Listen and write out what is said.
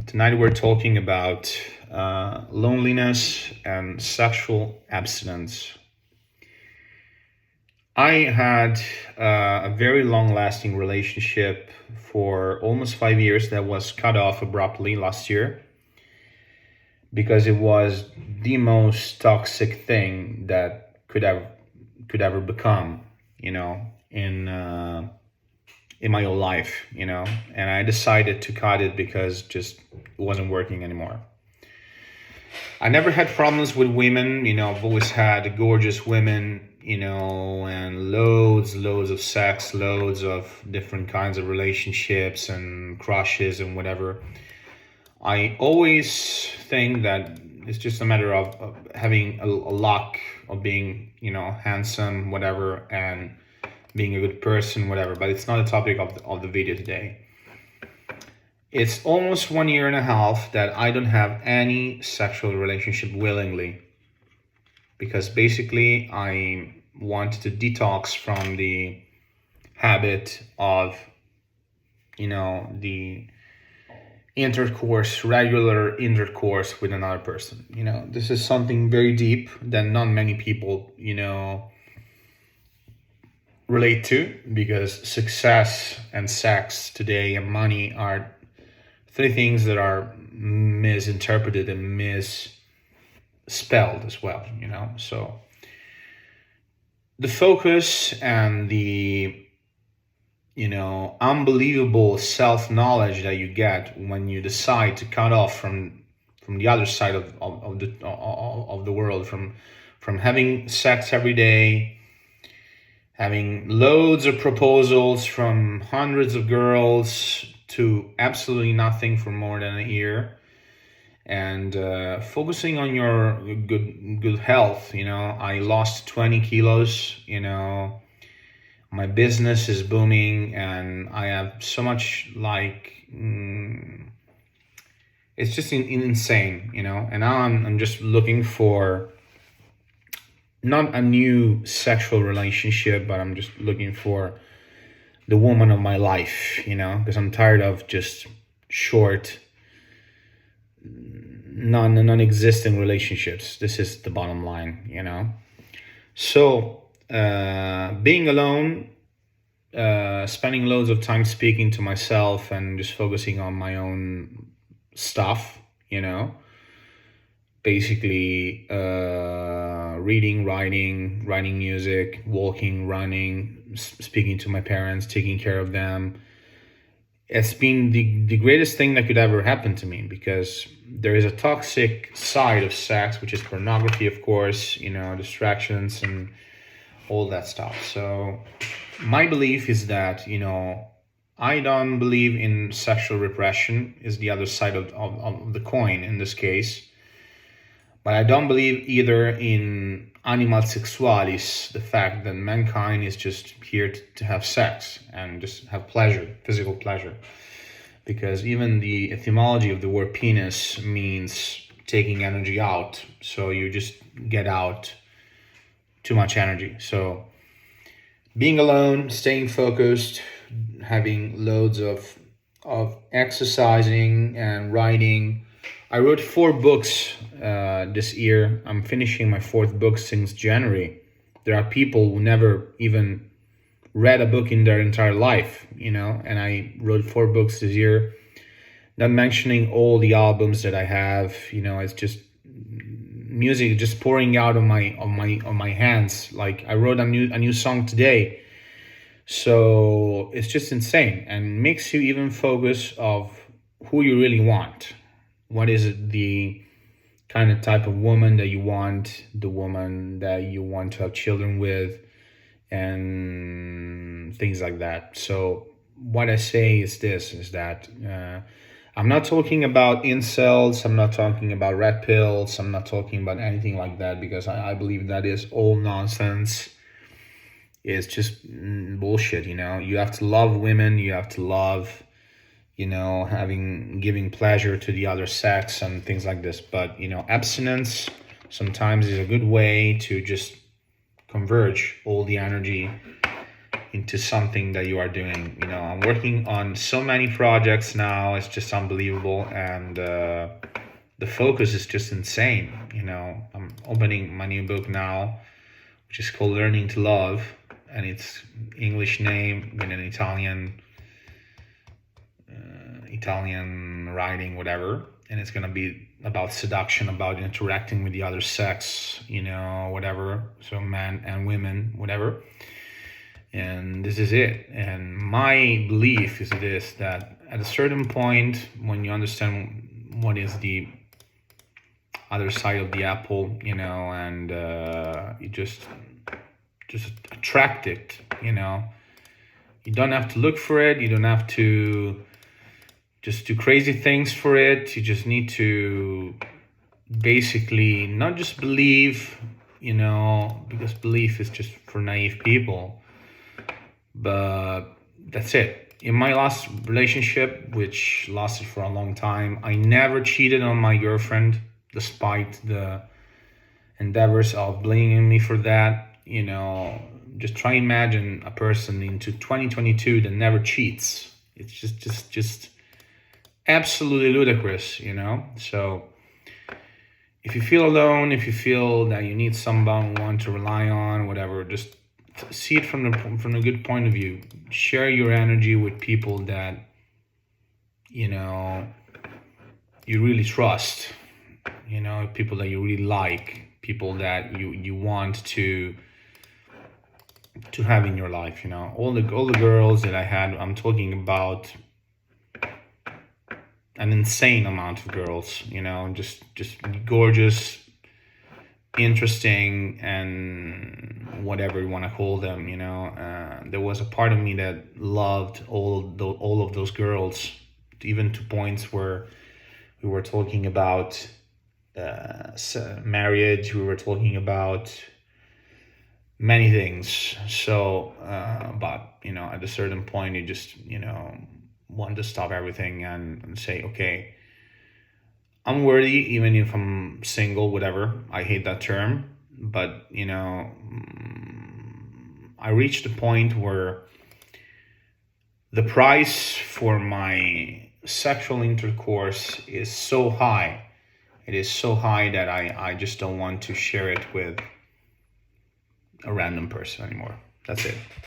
Tonight we're talking about loneliness and sexual abstinence. I had a very long lasting relationship for almost 5 years that was cut off abruptly last year because it was the most toxic thing that could ever become, in my whole life, and I decided to cut it because just it wasn't working anymore. I never had problems with women, I've always had gorgeous women, and loads of sex, loads of different kinds of relationships and crushes and whatever. I always think that it's just a matter of having a luck of being, handsome, whatever, and being a good person, whatever. But it's not the topic of the video today. It's almost 1.5 years that I don't have any sexual relationship willingly, because basically I want to detox from the habit of, the regular intercourse with another person. This is something very deep that not many people, relate to, because success and sex today and money are three things that are misinterpreted and misspelled as well, So the focus and the unbelievable self-knowledge that you get when you decide to cut off from the other side of the world, from having sex every day, having loads of proposals from hundreds of girls to absolutely nothing for more than a year, and focusing on your good health. I lost 20 kilos. My business is booming, and I have so much it's just insane. And now I'm just looking for not a new sexual relationship, but I'm just looking for the woman of my life, because I'm tired of just short, non-existent relationships. This is the bottom line, So being alone, spending loads of time speaking to myself and just focusing on my own stuff, basically reading, writing music, walking, running, speaking to my parents, taking care of them. It's been the greatest thing that could ever happen to me, because there is a toxic side of sex, which is pornography, of course, distractions and all that stuff. So my belief is that, I don't believe in sexual repression, is the other side of the coin in this case. But I don't believe either in animal sexualis, the fact that mankind is just here to have sex and just have pleasure, physical pleasure. Because even the etymology of the word penis means taking energy out. So you just get out too much energy. So being alone, staying focused, having loads of exercising and writing. I wrote 4 books this year. I'm finishing my 4th book since January. There are people who never even read a book in their entire life, and I wrote 4 books this year. Not mentioning all the albums that I have, it's just music just pouring out on my hands. Like I wrote a new song today. So it's just insane, and makes you even focus of who you really want. What is it, the kind of type of woman that you want, the woman that you want to have children with, and things like that. So what I say is that I'm not talking about incels, I'm not talking about red pills, I'm not talking about anything like that, because I believe that is all nonsense. It's just bullshit, You have to love women, you have to love, giving pleasure to the other sex and things like this. But, abstinence sometimes is a good way to just converge all the energy, into something that you are doing. I'm working on so many projects now. It's just unbelievable, and the focus is just insane. I'm opening my new book now, which is called Learning to Love, and it's English name with an Italian writing, whatever. And it's gonna be about seduction, about interacting with the other sex, whatever. So men and women, whatever. And this is it. And my belief is this: that at a certain point, when you understand what is the other side of the apple, and you just attract it. You don't have to look for it. You don't have to just do crazy things for it. You just need to basically not just believe, because belief is just for naive people. But that's it. In my last relationship, which lasted for a long time, I never cheated on my girlfriend, despite the endeavors of blaming me for that. Just try and imagine a person into 2022 that never cheats. It's just absolutely ludicrous. So if you feel alone, if you feel that you need someone to rely on, whatever, just see it from a good point of view. Share your energy with people that you really trust. People that you really like, people that you want to have in your life. All the girls that I had, I'm talking about an insane amount of girls. Just gorgeous, interesting, and whatever you want to call them. There was a part of me that loved all of those girls, even to points where we were talking about marriage. We were talking about many things. So but at a certain point, you just want to stop everything and say, okay, I'm worthy, even if I'm single, whatever. I hate that term, but I reached a point where the price for my sexual intercourse is so high. It is so high that I just don't want to share it with a random person anymore. That's it.